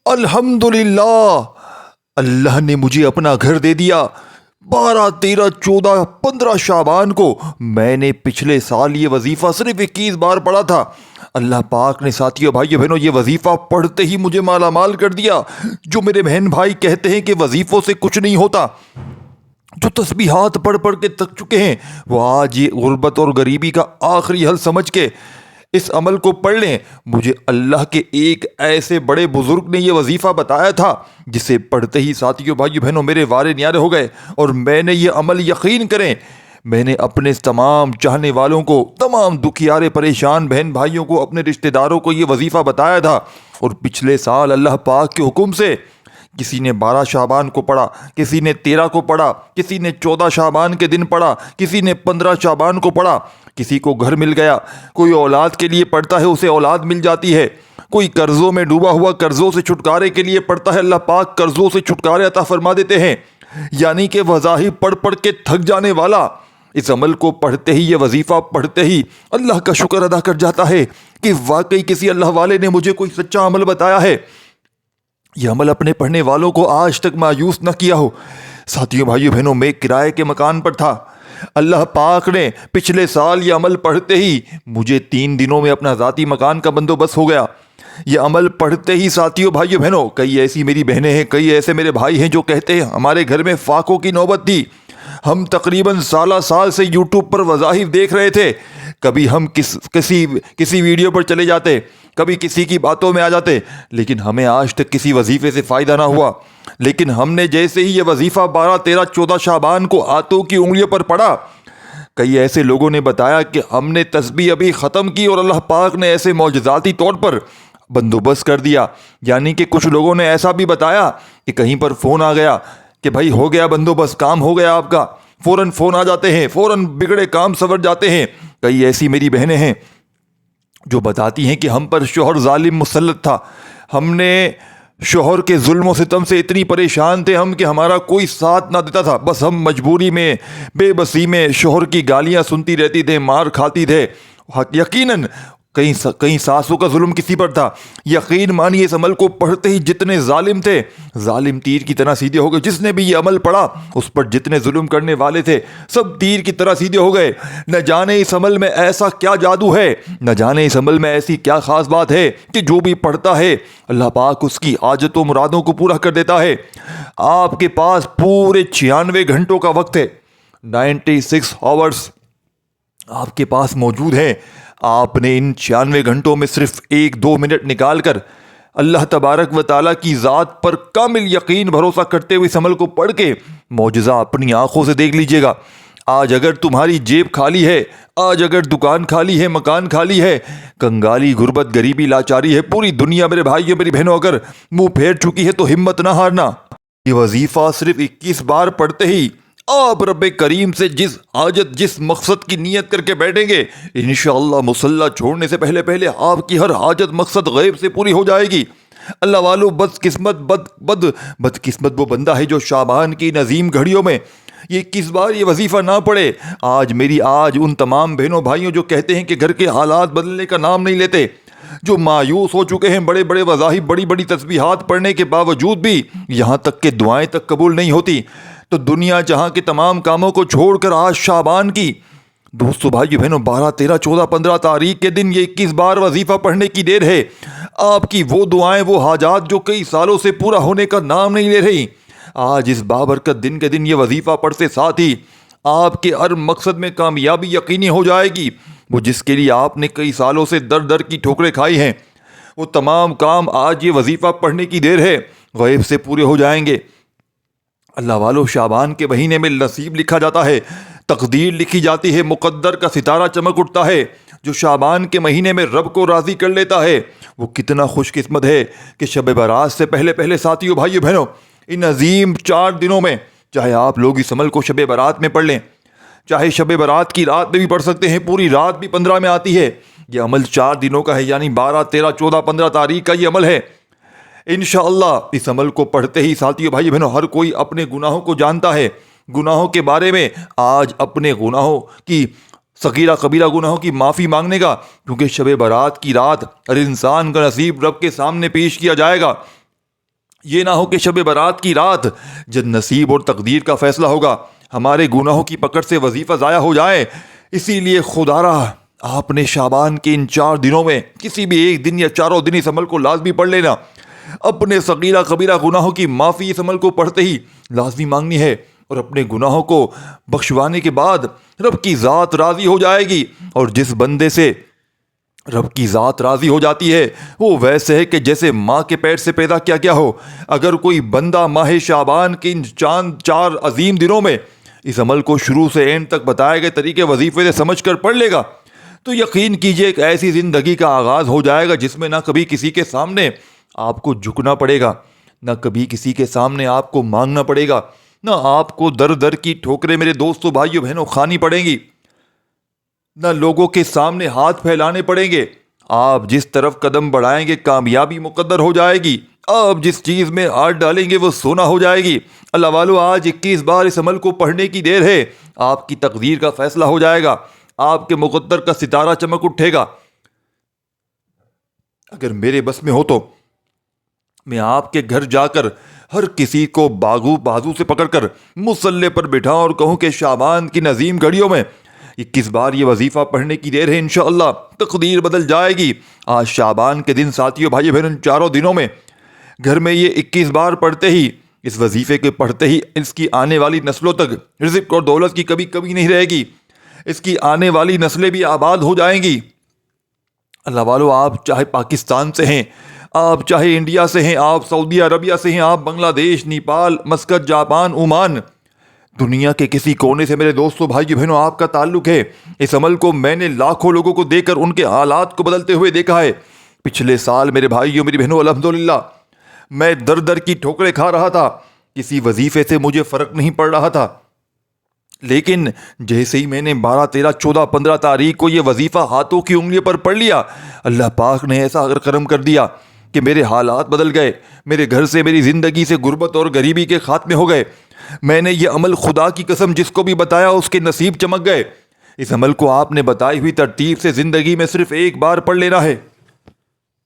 الحمدللہ، اللہ نے مجھے اپنا گھر دے دیا۔ 12، 13، 14، 15 شعبان کو میں نے پچھلے سال یہ وظیفہ صرف 21 بار پڑھا تھا۔ اللہ پاک نے ساتھیوں بھائیو بہنوں یہ وظیفہ پڑھتے ہی مجھے مالا مال کر دیا۔ جو میرے بہن بھائی کہتے ہیں کہ وظیفوں سے کچھ نہیں ہوتا، جو تسبیحات پڑھ پڑھ کے تک چکے ہیں، وہ آج یہ غربت اور غریبی کا آخری حل سمجھ کے اس عمل کو پڑھ لیں۔ مجھے اللہ کے ایک ایسے بڑے بزرگ نے یہ وظیفہ بتایا تھا جسے پڑھتے ہی ساتھیوں بھائیو بہنوں میرے وارے نیارے ہو گئے، اور میں نے یہ عمل یقین کریں میں نے اپنے تمام چاہنے والوں کو، تمام دکھیارے پریشان بہن بھائیوں کو، اپنے رشتہ داروں کو یہ وظیفہ بتایا تھا۔ اور پچھلے سال اللہ پاک کے حکم سے کسی نے 12 شعبان کو پڑھا، کسی نے 13 کو پڑھا، کسی نے 14 شعبان کے دن پڑھا، کسی نے 15 شعبان کو پڑھا۔ کسی کو گھر مل گیا، کوئی اولاد کے لیے پڑھتا ہے اسے اولاد مل جاتی ہے، کوئی قرضوں میں ڈوبا ہوا قرضوں سے چھٹکارے کے لیے پڑھتا ہے، اللہ پاک قرضوں سے چھٹکارے عطا فرما دیتے ہیں۔ یعنی کہ وظائف پڑھ پڑھ کے تھک جانے والا اس عمل کو پڑھتے ہی، یہ وظیفہ پڑھتے ہی اللہ کا شکر ادا کر جاتا ہے کہ واقعی کسی اللہ والے نے مجھے کوئی سچا عمل بتایا ہے۔ یہ عمل اپنے پڑھنے والوں کو آج تک مایوس نہ کیا ہو۔ ساتھیوں بھائیو بہنوں، میں کرائے کے مکان پر تھا، اللہ پاک نے پچھلے سال یہ عمل پڑھتے ہی مجھے 3 دنوں میں اپنا ذاتی مکان کا بندوبست ہو گیا۔ یہ عمل پڑھتے ہی ساتھیوں بھائیو بہنوں، کئی ایسی میری بہنیں ہیں، کئی ایسے میرے بھائی ہیں جو کہتے ہیں ہمارے گھر میں فاقوں کی نوبت تھی، ہم تقریباً سال سے یوٹیوب پر وظائف دیکھ رہے تھے، کبھی ہم کسی ویڈیو پر چلے جاتے، کبھی کسی کی باتوں میں آ جاتے، لیکن ہمیں آج تک کسی وظیفے سے فائدہ نہ ہوا۔ لیکن ہم نے جیسے ہی یہ وظیفہ 12، 13، 14 شعبان کو ہاتھوں کی انگلیوں پر پڑھا، کئی ایسے لوگوں نے بتایا کہ ہم نے تسبیح ابھی ختم کی اور اللہ پاک نے ایسے معجزاتی طور پر بندوبست کر دیا۔ یعنی کہ کچھ لوگوں نے ایسا بھی بتایا کہ کہیں پر فون آ گیا کہ بھائی ہو گیا بندوبست، کام ہو گیا آپ کا، فوراً فون آ جاتے ہیں، فوراً بگڑے کام سنور جاتے ہیں۔ کئی ایسی میری بہنیں ہیں جو بتاتی ہیں کہ ہم پر شوہر ظالم مسلط تھا، ہم نے شوہر کے ظلم و ستم سے اتنی پریشان تھے ہم کہ ہمارا کوئی ساتھ نہ دیتا تھا، بس ہم مجبوری میں، بے بسی میں شوہر کی گالیاں سنتی رہتی تھے، مار کھاتی تھے۔ یقیناً کہیں ساسوں کا ظلم کسی پر تھا۔ یقین مانیے اس عمل کو پڑھتے ہی جتنے ظالم تھے، ظالم تیر کی طرح سیدھے ہو گئے۔ جس نے بھی یہ عمل پڑھا اس پر جتنے ظلم کرنے والے تھے سب تیر کی طرح سیدھے ہو گئے۔ نہ جانے اس عمل میں ایسا کیا جادو ہے، نہ جانے اس عمل میں ایسی کیا خاص بات ہے کہ جو بھی پڑھتا ہے اللہ پاک اس کی حاجتوں مرادوں کو پورا کر دیتا ہے۔ آپ کے پاس پورے 96 گھنٹوں کا وقت ہے، 96 آورز آپ کے پاس موجود ہیں۔ آپ نے ان 96 گھنٹوں میں صرف 1-2 منٹ نکال کر اللہ تبارک و تعالیٰ کی ذات پر کامل یقین بھروسہ کرتے ہوئے اس عمل کو پڑھ کے معجزہ اپنی آنکھوں سے دیکھ لیجئے گا۔ آج اگر تمہاری جیب خالی ہے، آج اگر دکان خالی ہے، مکان خالی ہے، کنگالی، غربت، غریبی، لاچاری ہے، پوری دنیا میرے بھائیوں میری بہنوں اگر منہ پھیر چکی ہے تو ہمت نہ ہارنا۔ یہ وظیفہ صرف 21 بار پڑھتے ہی آپ رب کریم سے جس حاجت، جس مقصد کی نیت کر کے بیٹھیں گے، انشاءاللہ مصلی چھوڑنے سے پہلے آپ کی ہر حاجت، مقصد غیب سے پوری ہو جائے گی۔ اللہ والو، بدقسمت وہ بندہ ہے جو شعبان کی نظیم گھڑیوں میں یہ 21 بار یہ وظیفہ نہ پڑھے۔ آج ان تمام بہنوں بھائیوں جو کہتے ہیں کہ گھر کے حالات بدلنے کا نام نہیں لیتے، جو مایوس ہو چکے ہیں، بڑے بڑے وظائف، بڑی بڑی تسبیحات پڑھنے کے باوجود بھی یہاں تک کہ دعائیں تک قبول نہیں ہوتی، تو دنیا جہاں کے تمام کاموں کو چھوڑ کر آج شعبان کی دوستو بھائیو بہنوں 12، 13، 14، 15 تاریخ کے دن یہ 21 بار وظیفہ پڑھنے کی دیر ہے۔ آپ کی وہ دعائیں، وہ حاجات جو کئی سالوں سے پورا ہونے کا نام نہیں لے رہی، آج اس بابرکت دن کے دن یہ وظیفہ پڑھتے ساتھ ہی آپ کے ہر مقصد میں کامیابی یقینی ہو جائے گی۔ وہ جس کے لیے آپ نے کئی سالوں سے در در کی ٹھوکریں کھائی ہیں، وہ تمام کام آج یہ وظیفہ پڑھنے کی دیر ہے، غیب سے پورے ہو جائیں گے۔ اللہ والو، شعبان کے مہینے میں نصیب لکھا جاتا ہے، تقدیر لکھی جاتی ہے، مقدر کا ستارہ چمک اٹھتا ہے۔ جو شعبان کے مہینے میں رب کو راضی کر لیتا ہے وہ کتنا خوش قسمت ہے کہ شب برات سے پہلے ساتھیوں بھائیو بہنوں ان عظیم 4 دنوں میں، چاہے آپ لوگ اس عمل کو شب برات میں پڑھ لیں، چاہے شب برات کی رات میں بھی پڑھ سکتے ہیں، پوری رات بھی 15 میں آتی ہے، یہ عمل 4 دنوں کا ہے، یعنی 12، 13، 14، 15 تاریخ کا یہ عمل ہے۔ انشاءاللہ اس عمل کو پڑھتے ہی ساتھیوں بھائی بہنوں ہر کوئی اپنے گناہوں کو جانتا ہے، گناہوں کے بارے میں آج اپنے گناہوں کی، صغیرہ کبیرہ گناہوں کی معافی مانگنے گا، کیونکہ شب برات کی رات ہر انسان کا نصیب رب کے سامنے پیش کیا جائے گا۔ یہ نہ ہو کہ شب برات کی رات جب نصیب اور تقدیر کا فیصلہ ہوگا ہمارے گناہوں کی پکڑ سے وظیفہ ضائع ہو جائے۔ اسی لیے خدا را آپ نے شعبان کے ان 4 دنوں میں کسی بھی ایک دن یا چاروں دن اس عمل کو لازمی پڑھ لینا۔ اپنے صغیرہ کبیرہ گناہوں کی معافی اس عمل کو پڑھتے ہی لازمی مانگنی ہے، اور اپنے گناہوں کو بخشوانے کے بعد رب کی ذات راضی ہو جائے گی، اور جس بندے سے رب کی ذات راضی ہو جاتی ہے وہ ویسے ہے کہ جیسے ماں کے پیٹ سے پیدا کیا گیا ہو۔ اگر کوئی بندہ ماہ شعبان کے ان 4 عظیم دنوں میں اس عمل کو شروع سے اینڈ تک بتائے گئے طریقے وظیفے سے سمجھ کر پڑھ لے گا تو یقین کیجئے ایک ایسی زندگی کا آغاز ہو جائے گا جس میں نہ کبھی کسی کے سامنے آپ کو جھکنا پڑے گا، نہ کبھی کسی کے سامنے آپ کو مانگنا پڑے گا، نہ آپ کو در در کی ٹھوکریں میرے دوستوں بھائیوں بہنوں کھانی پڑیں گی، نہ لوگوں کے سامنے ہاتھ پھیلانے پڑیں گے۔ آپ جس طرف قدم بڑھائیں گے کامیابی مقدر ہو جائے گی، آپ جس چیز میں ہاتھ ڈالیں گے وہ سونا ہو جائے گی۔ اللہ والو، آج 21 بار اس عمل کو پڑھنے کی دیر ہے، آپ کی تقدیر کا فیصلہ ہو جائے گا، آپ کے مقدر کا ستارہ چمک اٹھے گا۔ اگر میرے بس میں ہو تو میں آپ کے گھر جا کر ہر کسی کو بازو سے پکڑ کر مصلے پر بٹھاؤں اور کہوں کہ شعبان کی نظیم گھڑیوں میں 21 بار یہ وظیفہ پڑھنے کی دیر ہے، انشاءاللہ تقدیر بدل جائے گی۔ آج شعبان کے دن ساتھیوں بھائی بہن، ان 4 دنوں میں گھر میں یہ 21 بار پڑھتے ہی، اس وظیفے کے پڑھتے ہی اس کی آنے والی نسلوں تک رزق اور دولت کی کبھی کمی نہیں رہے گی، اس کی آنے والی نسلیں بھی آباد ہو جائیں گی۔ اللہ والو، آپ چاہے پاکستان سے ہیں، آپ چاہے انڈیا سے ہیں، آپ سعودی عربیہ سے ہیں، آپ بنگلہ دیش، نیپال، مسقط، جاپان، عمان، دنیا کے کسی کونے سے میرے دوستوں بھائیو بہنوں آپ کا تعلق ہے، اس عمل کو میں نے لاکھوں لوگوں کو دیکھ کر ان کے حالات کو بدلتے ہوئے دیکھا ہے۔ پچھلے سال میرے بھائیوں میری بہنوں الحمدللہ میں در در کی ٹھوکریں کھا رہا تھا، کسی وظیفے سے مجھے فرق نہیں پڑ رہا تھا، لیکن جیسے ہی میں نے 12، 13، 14، 15 تاریخ کو یہ وظیفہ ہاتھوں کی انگلیوں پر پڑھ لیا، اللہ پاک نے ایسا کرم کر دیا کہ میرے حالات بدل گئے، میرے گھر سے، میری زندگی سے غربت اور غریبی کے خاتمے ہو گئے۔ میں نے یہ عمل خدا کی قسم جس کو بھی بتایا اس کے نصیب چمک گئے۔ اس عمل کو آپ نے بتائی ہوئی ترتیب سے زندگی میں صرف ایک بار پڑھ لینا ہے۔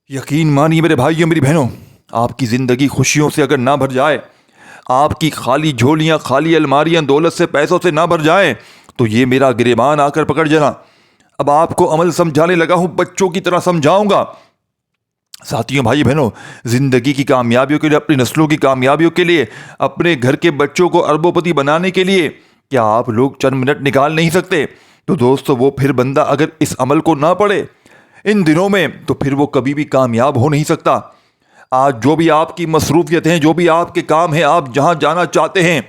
یقین مانیے میرے بھائیوں میری بہنوں، آپ کی زندگی خوشیوں سے اگر نہ بھر جائے، آپ کی خالی جھولیاں، خالی الماریاں دولت سے، پیسوں سے نہ بھر جائیں، تو یہ میرا گریبان آ کر پکڑ جانا۔ اب آپ کو عمل سمجھانے لگا ہوں، بچوں کی طرح سمجھاؤں گا۔ ساتھیوں بھائی بہنوں، زندگی کی کامیابیوں کے لیے، اپنی نسلوں کی کامیابیوں کے لیے، اپنے گھر کے بچوں کو اربوں پتی بنانے کے لیے کیا آپ لوگ چند منٹ نکال نہیں سکتے؟ تو دوستو، وہ پھر بندہ اگر اس عمل کو نہ پڑھے ان دنوں میں تو پھر وہ کبھی بھی کامیاب ہو نہیں سکتا۔ آج جو بھی آپ کی مصروفیت ہیں، جو بھی آپ کے کام ہیں، آپ جہاں جانا چاہتے ہیں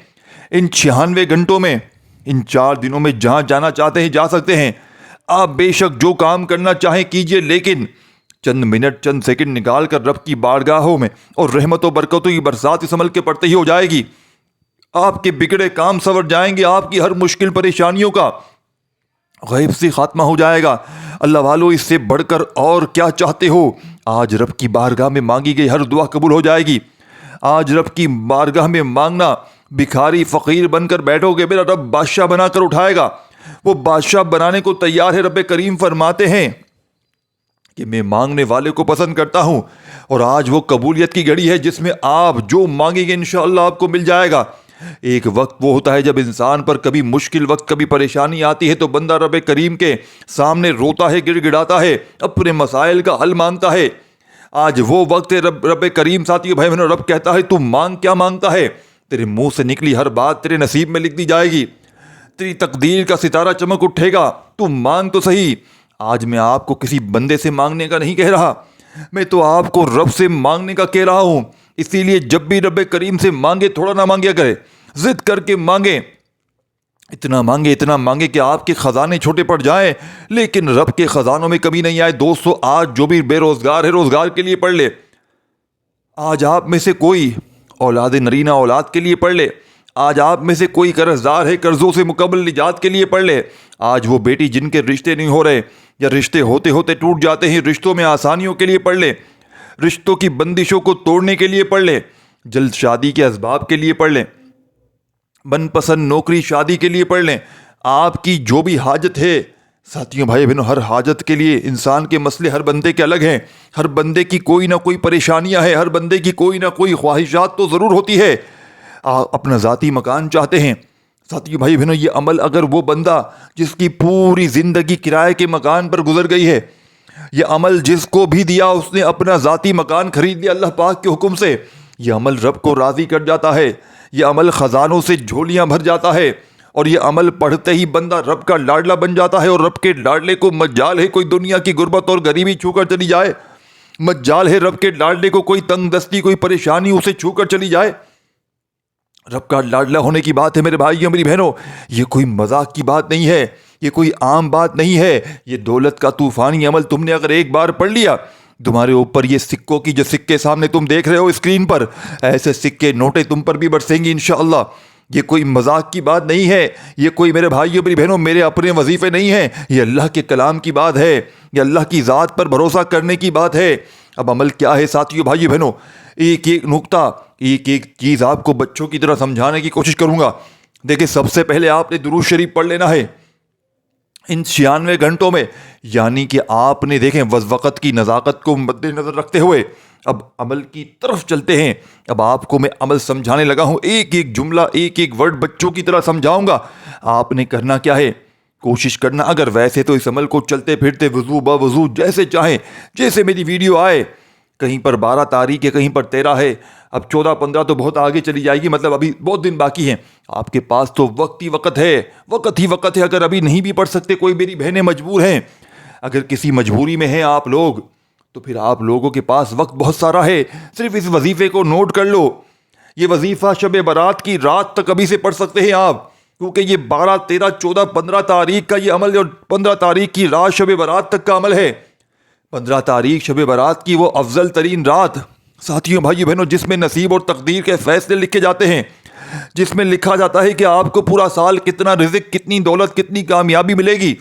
ان 96 گھنٹوں میں، ان 4 دنوں میں جہاں جانا چاہتے ہیں جا سکتے ہیں۔ آپ بے شک جو کام کرنا چاہیں کیجئے، لیکن چند منٹ، چند سیکنڈ نکال کر رب کی بارگاہوں میں اور رحمت و برکتوں کی برسات اس عمل کے پڑھتے ہی ہو جائے گی۔ آپ کے بگڑے کام سنور جائیں گے، آپ کی ہر مشکل پریشانیوں کا غیب سے خاتمہ ہو جائے گا۔ اللہ والو، اس سے بڑھ کر اور کیا چاہتے ہو؟ آج رب کی بارگاہ میں مانگی گئی ہر دعا قبول ہو جائے گی۔ آج رب کی بارگاہ میں مانگنا، بھکاری فقیر بن کر بیٹھو گے، میرا رب بادشاہ بنا کر اٹھائے گا۔ وہ بادشاہ بنانے کو تیار ہے۔ رب کریم فرماتے ہیں کہ میں مانگنے والے کو پسند کرتا ہوں، اور آج وہ قبولیت کی گھڑی ہے جس میں آپ جو مانگیں گے انشاءاللہ آپ کو مل جائے گا۔ ایک وقت وہ ہوتا ہے جب انسان پر کبھی مشکل وقت، کبھی پریشانی آتی ہے تو بندہ رب کریم کے سامنے روتا ہے، گڑ گڑاتا ہے، اپنے مسائل کا حل مانگتا ہے۔ آج وہ وقت ہے رب کریم، ساتھیوں بھائی بہنوں، رب کہتا ہے تو مانگ، کیا مانگتا ہے؟ تیرے منہ سے نکلی ہر بات تیرے نصیب میں لکھ دی جائے گی، تیری تقدیر کا ستارہ چمک اٹھے گا۔ تو مانگ تو صحیح۔ آج میں آپ کو کسی بندے سے مانگنے کا نہیں کہہ رہا، میں تو آپ کو رب سے مانگنے کا کہہ رہا ہوں۔ اسی لیے جب بھی رب کریم سے مانگے، تھوڑا نہ مانگیا کرے، ضد کر کے مانگیں، اتنا مانگے کہ آپ کے خزانے چھوٹے پڑ جائیں لیکن رب کے خزانوں میں کمی نہیں آئے۔ دوستو، آج جو بھی بے روزگار ہے روزگار کے لیے پڑھ لے۔ آج آپ میں سے کوئی اولاد نرینہ اولاد کے لیے پڑھ لے۔ آج آپ میں سے کوئی قرض دار ہے، قرضوں سے مکمل نجات کے لیے پڑھ لے۔ آج وہ بیٹی جن کے رشتے نہیں ہو رہے یا رشتے ہوتے ہوتے ٹوٹ جاتے ہیں، رشتوں میں آسانیوں کے لیے پڑھ لے، رشتوں کی بندشوں کو توڑنے کے لیے پڑھ لے، جلد شادی کے اسباب کے لیے پڑھ لیں، من پسند نوکری شادی کے لیے پڑھ لیں۔ آپ کی جو بھی حاجت ہے ساتھیوں بھائی بہنوں، ہر حاجت کے لیے انسان کے مسئلے ہر بندے کے الگ ہیں. ہر بندے کی کوئی نہ کوئی پریشانیاں ہیں، ہر بندے کی کوئی نہ کوئی خواہشات تو ضرور ہوتی ہے. اپنا ذاتی مکان چاہتے ہیں. ساتھیوں بھائی بہنوں، یہ عمل اگر وہ بندہ جس کی پوری زندگی کرائے کے مکان پر گزر گئی ہے، یہ عمل جس کو بھی دیا اس نے اپنا ذاتی مکان خرید لیا اللہ پاک کے حکم سے، یہ عمل رب کو راضی کر جاتا ہے. یہ عمل خزانوں سے جھولیاں بھر جاتا ہے، اور یہ عمل پڑھتے ہی بندہ رب کا لاڈلا بن جاتا ہے. اور رب کے لاڈلے کو مجال ہے کوئی دنیا کی غربت اور غریبی چھو کر چلی جائے، مجال ہے رب کے لاڈلے کو کوئی تنگ دستی کوئی پریشانی اسے چھو کر چلی جائے. رب کا لاڈلا ہونے کی بات ہے میرے بھائیوں میری بہنوں، یہ کوئی مذاق کی بات نہیں ہے، یہ کوئی عام بات نہیں ہے. یہ دولت کا طوفانی عمل تم نے اگر ایک بار پڑھ لیا، تمہارے اوپر یہ سکوں کی جو سکے سامنے تم دیکھ رہے ہو اسکرین پر، ایسے سکے نوٹیں تم پر بھی برسیں گی انشاءاللہ. یہ کوئی مذاق کی بات نہیں ہے، یہ کوئی میرے بھائیوں میری بہنوں میرے اپنے وظیفے نہیں ہیں، یہ اللہ کے کلام کی بات ہے، یہ اللہ کی ذات پر بھروسہ کرنے کی بات ہے. اب عمل کیا ہے ساتھیوں بھائیوں بہنوں؟ ایک ایک نقطہ، ایک ایک چیز آپ کو بچوں کی طرح سمجھانے کی کوشش کروں گا. دیکھیں، سب سے پہلے آپ نے درود شریف پڑھ لینا ہے ان 96 گھنٹوں میں. یعنی کہ آپ نے دیکھیں وقت کی نزاکت کو مد نظر رکھتے ہوئے اب عمل کی طرف چلتے ہیں. اب آپ کو میں عمل سمجھانے لگا ہوں، ایک ایک جملہ ایک ایک ورڈ بچوں کی طرح سمجھاؤں گا. آپ نے کرنا کیا ہے، کوشش کرنا اگر ویسے تو اس عمل کو چلتے پھرتے وضو با وضو جیسے چاہیں، جیسے میری ویڈیو آئے، کہیں پر 12 تاریخ ہے کہیں پر 13 ہے، اب 14 15 تو بہت آگے چلی جائے گی، مطلب ابھی بہت دن باقی ہیں. آپ کے پاس تو وقت ہی وقت ہے، وقت ہی وقت ہے. اگر ابھی نہیں بھی پڑھ سکتے، کوئی میری بہنیں مجبور ہیں، اگر کسی مجبوری میں ہیں آپ لوگ، تو پھر آپ لوگوں کے پاس وقت بہت سارا ہے. صرف اس وظیفے کو نوٹ کر لو. یہ وظیفہ شب برات کی رات تک ابھی سے پڑھ سکتے ہیں آپ، کیونکہ یہ 12 13 14 15 تاریخ کا یہ عمل، اور 15 تاریخ کی رات شب برات تک کا عمل ہے. 15 تاریخ شب برات کی وہ افضل ترین رات ساتھیوں بھائی بہنوں، جس میں نصیب اور تقدیر کے فیصلے لکھے جاتے ہیں، جس میں لکھا جاتا ہے کہ آپ کو پورا سال کتنا رزق، کتنی دولت، کتنی کامیابی ملے گی.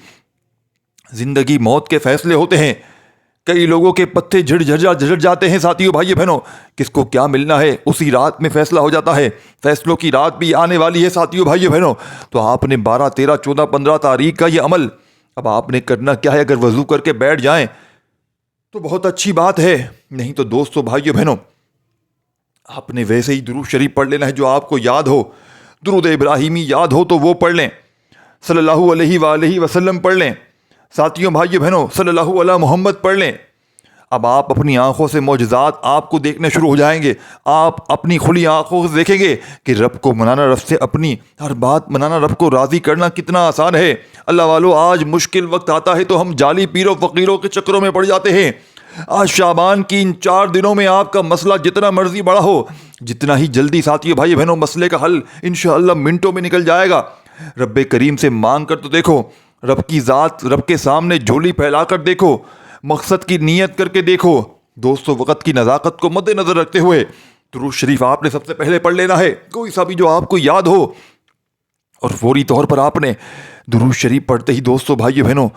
زندگی موت کے فیصلے ہوتے ہیں. کئی لوگوں کے پتے جھڑ جاتے ہیں ساتھیوں بھائی بہنوں. کس کو کیا ملنا ہے اسی رات میں فیصلہ ہو جاتا ہے. فیصلوں کی رات بھی آنے والی ہے ساتھیوں بھائی بہنوں. تو آپ نے 12 13 14 15 تاریخ کا یہ عمل اب آپ نے کرنا کیا ہے. اگر وضو کر کے بیٹھ جائیں تو بہت اچھی بات ہے، نہیں تو دوستو بھائیو بہنوں آپ نے ویسے ہی درود شریف پڑھ لینا ہے جو آپ کو یاد ہو. درود ابراہیمی یاد ہو تو وہ پڑھ لیں، صلی اللہ علیہ وآلہ وسلم پڑھ لیں. ساتھیوں بھائیو بہنوں صلی اللہ علیہ محمد پڑھ لیں. اب آپ اپنی آنکھوں سے معجزات آپ کو دیکھنے شروع ہو جائیں گے. آپ اپنی کھلی آنکھوں سے دیکھیں گے کہ رب کو منانا، رب سے اپنی ہر بات منانا، رب کو راضی کرنا کتنا آسان ہے. اللہ والو، آج مشکل وقت آتا ہے تو ہم جعلی پیروں فقیروں کے چکروں میں پڑ جاتے ہیں. آج شعبان کی ان 4 دنوں میں آپ کا مسئلہ جتنا مرضی بڑا ہو، جتنا ہی جلدی ساتھیوں بھائی بہنوں مسئلے کا حل انشاءاللہ منٹوں میں نکل جائے گا. رب کریم سے مانگ کر تو دیکھو، رب کی ذات، رب کے سامنے جھولی پھیلا کر دیکھو، مقصد کی نیت کر کے دیکھو. دوستو، وقت کی نزاکت کو مد نظر رکھتے ہوئے درود شریف آپ نے سب سے پہلے پڑھ لینا ہے، کوئی سا بھی جو آپ کو یاد ہو. اور فوری طور پر آپ نے درود شریف پڑھتے ہی دوستو بھائیو بہنوں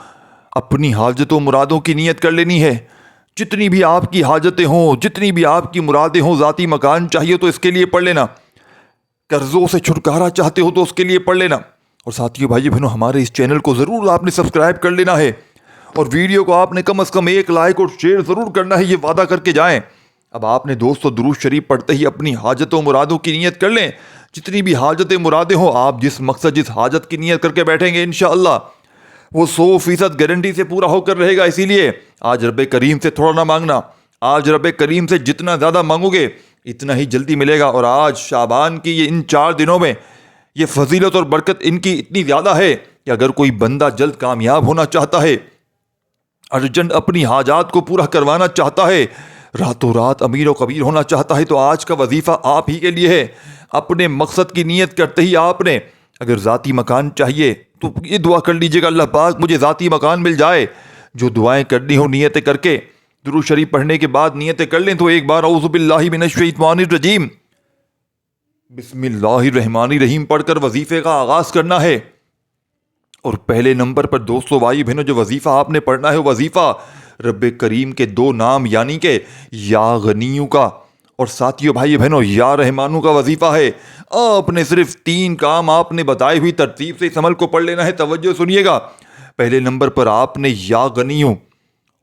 اپنی حاجتوں مرادوں کی نیت کر لینی ہے. جتنی بھی آپ کی حاجتیں ہوں، جتنی بھی آپ کی مرادیں ہوں، ذاتی مکان چاہیے تو اس کے لیے پڑھ لینا، قرضوں سے چھٹکارا چاہتے ہو تو اس کے لیے پڑھ لینا. اور ساتھیوں بھائی بہنوں ہمارے اس چینل کو ضرور آپ نے سبسکرائب کر لینا ہے، اور ویڈیو کو آپ نے کم از کم 1 لائک اور شیئر ضرور کرنا ہے، یہ وعدہ کر کے جائیں. اب آپ نے دوستو درود شریف پڑھتے ہی اپنی حاجتوں مرادوں کی نیت کر لیں. جتنی بھی حاجتیں مرادیں ہوں، آپ جس مقصد جس حاجت کی نیت کر کے بیٹھیں گے انشاءاللہ وہ 100% گارنٹی سے پورا ہو کر رہے گا. اسی لیے آج رب کریم سے تھوڑا نہ مانگنا، آج رب کریم سے جتنا زیادہ مانگو گے اتنا ہی جلدی ملے گا. اور آج شعبان کی یہ ان 4 دنوں میں یہ فضیلت اور برکت ان کی اتنی زیادہ ہے کہ اگر کوئی بندہ جلد کامیاب ہونا چاہتا ہے، ارجنٹ اپنی حاجات کو پورا کروانا چاہتا ہے، راتوں رات امیر و کبیر ہونا چاہتا ہے، تو آج کا وظیفہ آپ ہی کے لیے ہے. اپنے مقصد کی نیت کرتے ہی آپ نے اگر ذاتی مکان چاہیے تو یہ دعا کر لیجیے گا، اللہ پاک مجھے ذاتی مکان مل جائے. جو دعائیں کرنی ہو نیتیں کر کے درود شریف پڑھنے کے بعد نیتیں کر لیں. تو ایک بار اعوذ باللہ من الشیطان الرجیم بسم اللہ الرحمن الرحیم پڑھ کر وظیفے کا آغاز کرنا ہے. اور پہلے نمبر پر دوستو بھائی بہنوں جو وظیفہ آپ نے پڑھنا ہے، وظیفہ رب کریم کے 2 نام یعنی کہ یا غنیو کا اور ساتھیوں بھائی بہنوں یا رحمانو کا وظیفہ ہے. آپ نے صرف 3 کام آپ نے بتائی ہوئی ترتیب سے اس عمل کو پڑھ لینا ہے. توجہ سنیے گا. پہلے نمبر پر آپ نے یا غنیوں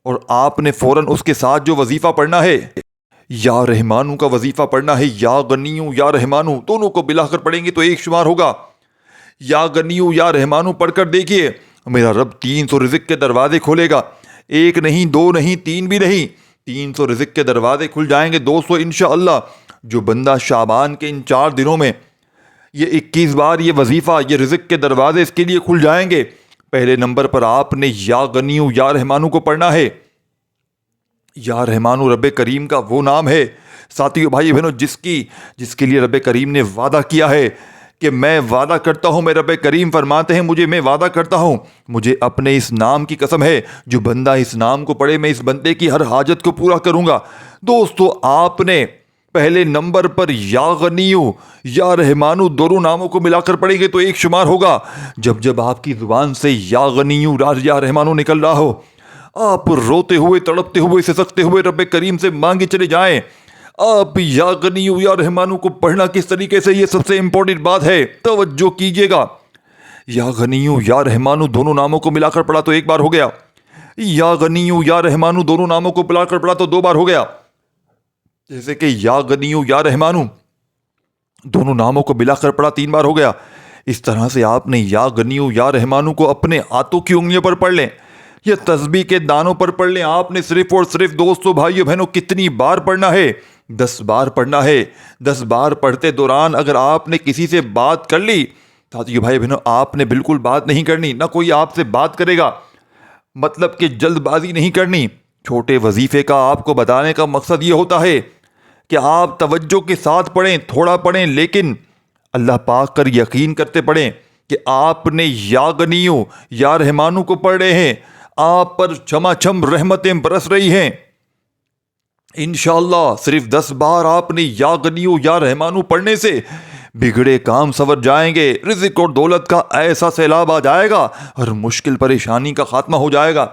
اور آپ نے فوراً اس کے ساتھ جو وظیفہ پڑھنا ہے یا رحمانو کا وظیفہ پڑھنا ہے. یا غنیوں یا رحمانو دونوں کو ملا کر پڑھیں گے تو ایک شمار ہوگا. یا غنیوں یا رحمانو پڑھ کر دیکھیے, میرا رب 300 رزق کے دروازے کھولے گا. ایک نہیں, دو نہیں, تین بھی نہیں, 300 رزق کے دروازے کھل جائیں گے دوستو انشاءاللہ. جو بندہ شعبان کے ان 4 دنوں میں یہ 21 بار یہ وظیفہ, یہ رزق کے دروازے اس کے لیے کھل جائیں گے. پہلے نمبر پر آپ نے یا غنیوں یا رحمانو کو پڑھنا ہے. یا رحمانو رب کریم کا وہ نام ہے ساتھیو بھائی بہنوں جس کے لیے رب کریم نے وعدہ کیا ہے کہ میں وعدہ کرتا ہوں, میں رب کریم فرماتے ہیں میں وعدہ کرتا ہوں, مجھے اپنے اس نام کی قسم ہے, جو بندہ اس نام کو پڑھے میں اس بندے کی ہر حاجت کو پورا کروں گا. دوستو آپ نے پہلے نمبر پر یا غنیو یا رحمانو دونوں ناموں کو ملا کر پڑھیں گے تو ایک شمار ہوگا. جب آپ کی زبان سے یا غنیو یا رحمانو نکل رہا ہو, آپ روتے ہوئے, تڑپتے ہوئے, سسکتے ہوئے رب کریم سے مانگے چلے جائیں. آپ یا غنیو یا رحمانو کو پڑھنا کس طریقے سے, یہ سب سے امپورٹنٹ بات ہے, توجہ کیجئے گا. یا غنیو یا رحمانو دونوں ناموں کو ملا کر پڑھا تو ایک بار ہو گیا. یا غنیو یا رحمانو دونوں ناموں کو ملا کر پڑھا تو 2 بار ہو گیا. جیسے کہ یا غنیو یا رحمانو دونوں ناموں کو ملا کر پڑھا 3 بار ہو گیا. اس طرح سے آپ نے یا غنیو یا رحمانو کو اپنے ہاتھوں کی انگلیوں پر پڑھ لیں یا تسبیح کے دانوں پر پڑھ لیں. آپ نے صرف اور صرف دوستو بھائیو بہنوں کتنی بار پڑھنا ہے؟ 10 بار پڑھنا ہے. 10 بار پڑھتے دوران اگر آپ نے کسی سے بات کر لی, ساتھیو بھائی بہنوں آپ نے بالکل بات نہیں کرنی, نہ کوئی آپ سے بات کرے گا, مطلب کہ جلد بازی نہیں کرنی. چھوٹے وظیفے کا آپ کو بتانے کا مقصد یہ ہوتا ہے کہ آپ توجہ کے ساتھ پڑھیں, تھوڑا پڑھیں, لیکن اللہ پاک پر یقین کرتے پڑھیں کہ آپ نے یا غنیو یا رحمانو کو پڑھ رہے ہیں, آپ پر چھما رحمتیں برس رہی ہیں. انشاءاللہ صرف 10 بار آپ نے یا غنیو یا رحمانو پڑھنے سے بگڑے کام سنور جائیں گے, رزق اور دولت کا ایسا سیلاب آ جائے گا, ہر مشکل پریشانی کا خاتمہ ہو جائے گا.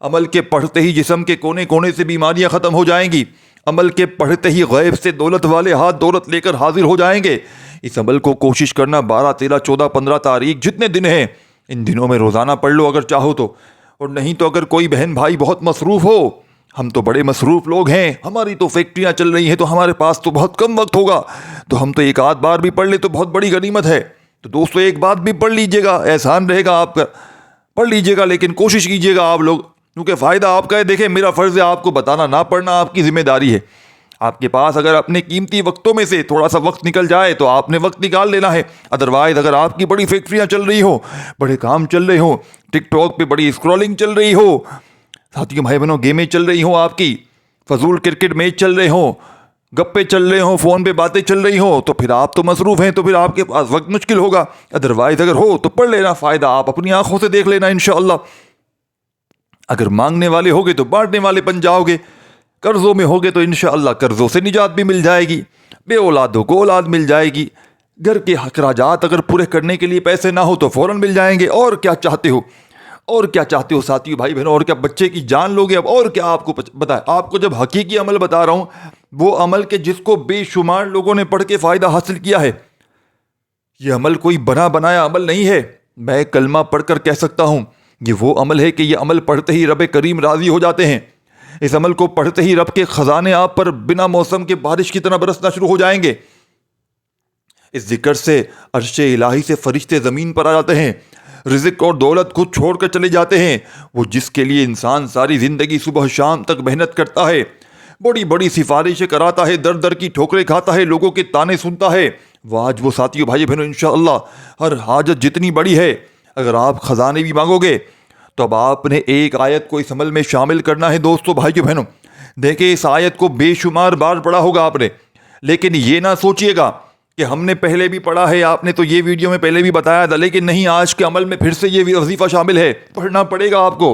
عمل کے پڑھتے ہی جسم کے کونے کونے سے بیماریاں ختم ہو جائیں گی. عمل کے پڑھتے ہی غیب سے دولت والے ہاتھ دولت لے کر حاضر ہو جائیں گے. اس عمل کو کوشش کرنا 12, 13, 14, 15 تاریخ جتنے دن ہیں ان دنوں میں روزانہ پڑھ لو اگر چاہو تو, اور نہیں تو اگر کوئی بہن بھائی بہت مصروف ہو, ہم تو بڑے مصروف لوگ ہیں, ہماری تو فیکٹریاں چل رہی ہیں تو ہمارے پاس تو بہت کم وقت ہوگا, تو ہم تو 1 آدھ بار بھی پڑھ لیں تو بہت بڑی غنیمت ہے. تو دوستو ایک بات بھی پڑھ لیجئے گا, احسان رہے گا آپ کا, پڑھ لیجئے گا, لیکن کوشش کیجئے گا آپ لوگ, کیونکہ فائدہ آپ کا ہے. دیکھیں میرا فرض ہے آپ کو بتانا, نہ پڑھنا آپ کی ذمہ داری ہے. آپ کے پاس اگر اپنے قیمتی وقتوں میں سے تھوڑا سا وقت نکل جائے تو آپ نے وقت نکال لینا ہے. ادروائز اگر آپ کی بڑی فیکٹریاں چل رہی ہوں, بڑے کام چل رہے ہوں, ٹک ٹاک پہ بڑی اسکرولنگ چل رہی ہو, ساتھیوں بھائی بہنوں گیمیں چل رہی ہوں, آپ کی فضول کرکٹ میچ چل رہے ہوں, گپے چل رہے ہوں, فون پہ باتیں چل رہی ہوں, تو پھر آپ تو مصروف ہیں, تو پھر آپ کے پاس وقت مشکل ہوگا. ادروائز اگر ہو تو پڑھ لینا, فائدہ آپ اپنی آنکھوں سے دیکھ لینا انشاءاللہ. اگر مانگنے والے ہوگے تو بانٹنے والے بن جاؤ گے, قرضوں میں ہوگے تو انشاءاللہ قرضوں سے نجات بھی مل جائے گی, بے اولادوں کو اولاد مل جائے گی, گھر کے اخراجات اگر پورے کرنے کے لیے پیسے نہ ہو تو فوراً مل جائیں گے. اور کیا چاہتے ہو, اور کیا چاہتے ہو ساتھیو بھائی بہنوں, اور کیا بچے کی جان لوگے اب, اور کیا آپ کو بتائیں. آپ کو جب حقیقی عمل بتا رہا ہوں, وہ عمل کے جس کو بے شمار لوگوں نے پڑھ کے فائدہ حاصل کیا ہے, یہ عمل کوئی بنا بنایا عمل نہیں ہے. میں کلمہ پڑھ کر کہہ سکتا ہوں یہ وہ عمل ہے کہ یہ عمل پڑھتے ہی رب کریم راضی ہو جاتے ہیں. اس عمل کو پڑھتے ہی رب کے خزانے آپ پر بنا موسم کے بارش کی طرح برسنا شروع ہو جائیں گے. اس ذکر سے عرش الہی سے فرشتے زمین پر آ جاتے ہیں, رزق اور دولت خود چھوڑ کر چلے جاتے ہیں. وہ جس کے لیے انسان ساری زندگی صبح شام تک محنت کرتا ہے, بڑی بڑی سفارشیں کراتا ہے, در در کی ٹھوکریں کھاتا ہے, لوگوں کے تانے سنتا ہے, وہ آج وہ ساتھیوں بھائی بہنوں انشاءاللہ ہر حاجت جتنی بڑی ہے, اگر آپ خزانے بھی مانگو گے تو اب آپ نے ایک آیت کو اس عمل میں شامل کرنا ہے. دوستو بھائیو بہنوں دیکھیں اس آیت کو بے شمار بار پڑھا ہوگا آپ نے, لیکن یہ نہ سوچئے گا کہ ہم نے پہلے بھی پڑھا ہے, آپ نے تو یہ ویڈیو میں پہلے بھی بتایا تھا, لیکن نہیں, آج کے عمل میں پھر سے یہ وظیفہ شامل ہے, پڑھنا پڑے گا آپ کو,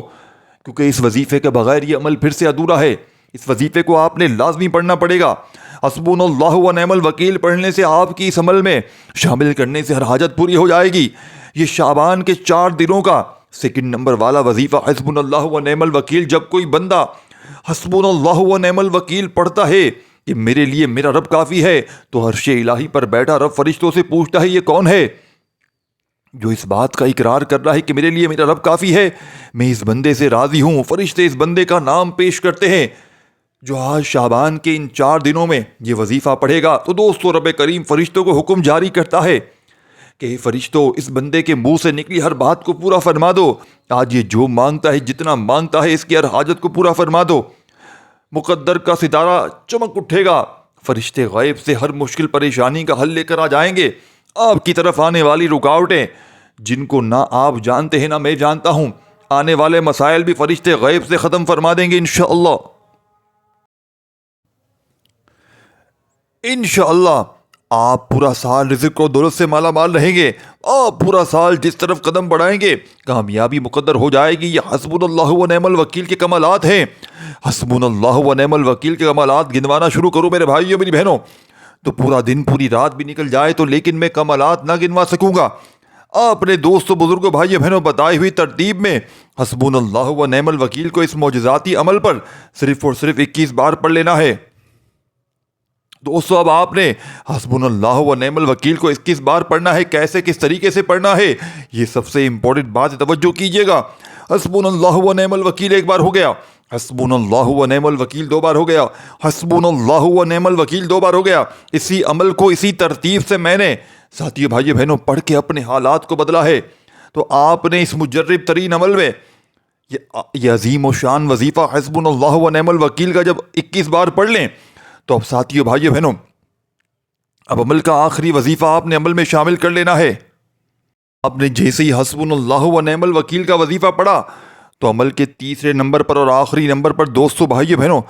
کیونکہ اس وظیفے کے بغیر یہ عمل پھر سے ادھورا ہے. اس وظیفے کو آپ نے لازمی پڑھنا پڑے گا. حسبنا اللہ و نعم الوکیل پڑھنے سے, آپ کی اس عمل میں شامل کرنے سے ہر حاجت پوری ہو جائے گی. یہ شعبان کے 4 دنوں کا 2 نمبر والا وظیفہ حسبنا اللہ و نعم الوکیل, جب کوئی بندہ حسبنا اللہ و نعم الوکیل پڑھتا ہے کہ میرے لیے میرا رب کافی ہے, تو عرش الہی پر بیٹھا رب فرشتوں سے پوچھتا ہے یہ کون ہے, جو اس بات کا اقرار کر رہا ہے کہ میرے لیے میرا رب کافی ہے، میں اس بندے سے راضی ہوں۔ فرشتے اس بندے کا نام پیش کرتے ہیں جو آج شعبان کے ان 4 دنوں میں یہ وظیفہ پڑھے گا۔ تو دوستو، رب کریم فرشتوں کو حکم جاری کرتا ہے کہ فرشتوں، اس بندے کے منہ سے نکلی ہر بات کو پورا فرما دو۔ آج یہ جو مانگتا ہے، جتنا مانگتا ہے، اس کی ہر حاجت کو پورا فرما دو۔ مقدر کا ستارہ چمک اٹھے گا، فرشتے غیب سے ہر مشکل پریشانی کا حل لے کر آ جائیں گے۔ آپ کی طرف آنے والی رکاوٹیں جن کو نہ آپ جانتے ہیں نہ میں جانتا ہوں، آنے والے مسائل بھی فرشتے غیب سے ختم فرما دیں گے انشاءاللہ۔ انشاءاللہ آپ پورا سال رزق و دولت سے مالا مال رہیں گے۔ آپ پورا سال جس طرف قدم بڑھائیں گے کامیابی مقدر ہو جائے گی۔ یہ حسبنا اللہ و نعم الوکیل کے کمالات ہیں۔ حسبنا اللہ و نعم الوکیل کے کمالات گنوانا شروع کرو میرے بھائیوں میری بہنوں، تو پورا دن پوری رات بھی نکل جائے تو لیکن میں کمالات نہ گنوا سکوں گا۔ آپ نے دوستوں، بزرگوں، بھائیوں بہنوں بتائی ہوئی ترتیب میں حسبنا اللہ و نعم الوکیل کو اس معجزاتی عمل پر صرف اور صرف 21 بار پڑھ لینا ہے۔ دوستو، اب آپ نے حسبنا اللہ و نعم الوکیل کو 21 بار پڑھنا ہے۔ کیسے، کس طریقے سے پڑھنا ہے، یہ سب سے امپورٹنٹ بات، توجہ کیجئے گا۔ حسبنا اللہ و نعم الوکیل 1 بار ہو گیا، حسبنا اللہ و نعم الوکیل 2 بار ہو گیا، حسبنا اللہ و نعم الوکیل 2 بار ہو گیا۔ اسی عمل کو اسی ترتیب سے میں نے ساتھیوں، بھائیوں بہنوں پڑھ کے اپنے حالات کو بدلا ہے۔ تو آپ نے اس مجرب ترین عمل میں یہ عظیم و شان وظیفہ حسبنا اللہ و نعم الوکیل کا جب 21 بار پڑھ لیں تو اب ساتھیوں، بھائیوں بہنوں، اب عمل کا آخری وظیفہ آپ نے عمل میں شامل کر لینا ہے۔ آپ نے جیسے ہی حسبنا اللہ و نعم الوکیل کا وظیفہ پڑھا تو عمل کے تیسرے نمبر پر اور آخری نمبر پر، دوستو، بھائیوں بہنوں،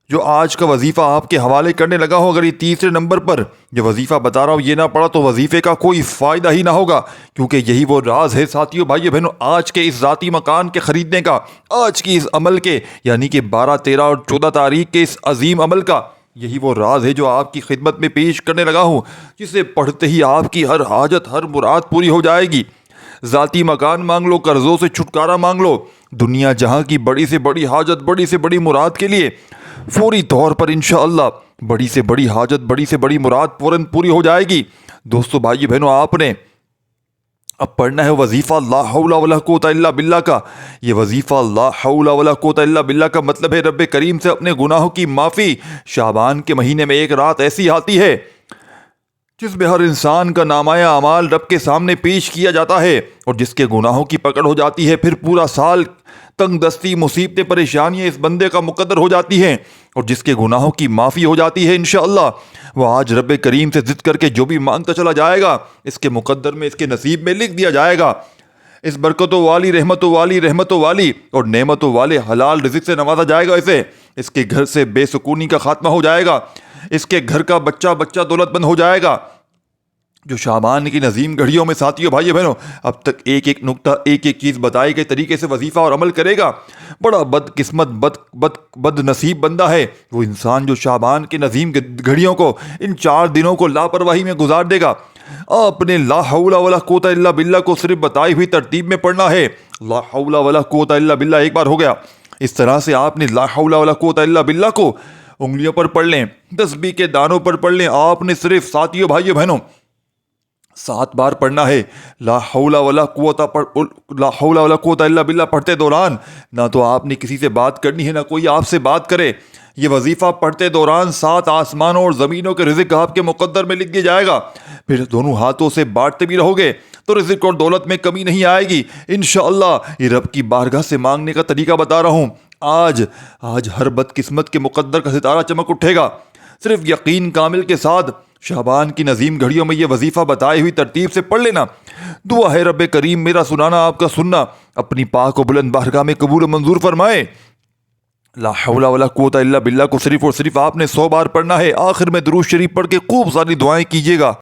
جو آج کا وظیفہ آپ کے حوالے کرنے لگا ہوں، اگر یہ تیسرے نمبر پر جو وظیفہ بتا رہا ہوں یہ نہ پڑھا تو وظیفے کا کوئی فائدہ ہی نہ ہوگا، کیونکہ یہی وہ راز ہے ساتھیوں، بھائیوں بہنوں، آج کے اس ذاتی مکان کے خریدنے کا، آج کی اس عمل کے یعنی کہ 12، 13 اور 14 تاریخ کے اس عظیم عمل کا۔ یہی وہ راز ہے جو آپ کی خدمت میں پیش کرنے لگا ہوں، جسے پڑھتے ہی آپ کی ہر حاجت، ہر مراد پوری ہو جائے گی۔ ذاتی مکان مانگ لو، قرضوں سے چھٹکارا مانگ لو، دنیا جہاں کی بڑی سے بڑی حاجت، بڑی سے بڑی مراد کے لیے فوری طور پر انشاءاللہ بڑی سے بڑی حاجت، بڑی سے بڑی مراد فوراً پوری ہو جائے گی۔ دوستو، بھائی بہنوں، آپ نے اب پڑھنا ہے وظیفہ لا حول ولا قوت الا باللہ کا۔ یہ وظیفہ لا حول ولا قوت الا باللہ کا مطلب ہے رب کریم سے اپنے گناہوں کی معافی۔ شعبان کے مہینے میں ایک رات ایسی آتی ہے جس میں ہر انسان کا نامہ اعمال رب کے سامنے پیش کیا جاتا ہے، اور جس کے گناہوں کی پکڑ ہو جاتی ہے، پھر پورا سال تنگ دستی، مصیبتیں، پریشانیاں اس بندے کا مقدر ہو جاتی ہیں، اور جس کے گناہوں کی معافی ہو جاتی ہے انشاءاللہ، وہ آج رب کریم سے ضد کر کے جو بھی مانگتا چلا جائے گا اس کے مقدر میں، اس کے نصیب میں لکھ دیا جائے گا۔ اس برکتوں والی، رحمتوں والی، رحمتوں والی اور نعمتوں والے حلال رزق سے نوازا جائے گا اسے۔ اس کے گھر سے بے سکونی کا خاتمہ ہو جائے گا، اس کے گھر کا بچہ بچہ دولت مند ہو جائے گا۔ جو شعبان کی نظیم گھڑیوں میں ساتھیوں، بھائیوں بہنوں اب تک ایک ایک نقطہ، ایک ایک چیز بتائی گئے طریقے سے وظیفہ اور عمل کرے گا، بڑا بد قسمت، بد نصیب بندہ ہے وہ انسان جو شعبان کے نظیم گھڑیوں کو، ان 4 دنوں کو لاپرواہی میں گزار دے گا۔ آپ نے لا حول ولا قوت الا باللہ کو صرف بتائی ہوئی ترتیب میں پڑھنا ہے۔ لا حول ولا قوت الا باللہ 1 بار ہو گیا۔ اس طرح سے آپ نے لا حول ولا قوت الا باللہ کو انگلیوں پر پڑھ لیں، تسبیح کے دانوں پر پڑھ لیں۔ آپ نے صرف ساتھیوں، بھائیوں بہنوں 7 بار پڑھنا ہے۔ لا حول ولا قوت الا باللہ پڑھتے دوران نہ تو آپ نے کسی سے بات کرنی ہے، نہ کوئی آپ سے بات کرے۔ یہ وظیفہ پڑھتے دوران 7 آسمانوں اور زمینوں کے رزق آپ کے مقدر میں لکھ دیا جائے گا۔ پھر دونوں ہاتھوں سے بانٹتے بھی رہو گے تو رزق اور دولت میں کمی نہیں آئے گی انشاءاللہ۔ یہ رب کی بارگاہ سے مانگنے کا طریقہ بتا رہا ہوں۔ آج ہر بدقسمت کے مقدر کا ستارہ چمک اٹھے گا۔ صرف یقین کامل کے ساتھ شعبان کی نظیم گھڑیوں میں یہ وظیفہ بتائی ہوئی ترتیب سے پڑھ لینا۔ دعا ہے رب کریم میرا سنانا، آپ کا سننا اپنی پاک و بلند بارگاہ میں قبول و منظور فرمائے۔ لا حول ولا قوت الا باللہ کو صرف اور صرف آپ نے 100 بار پڑھنا ہے۔ آخر میں درود شریف پڑھ کے خوب ساری دعائیں کیجیے گا۔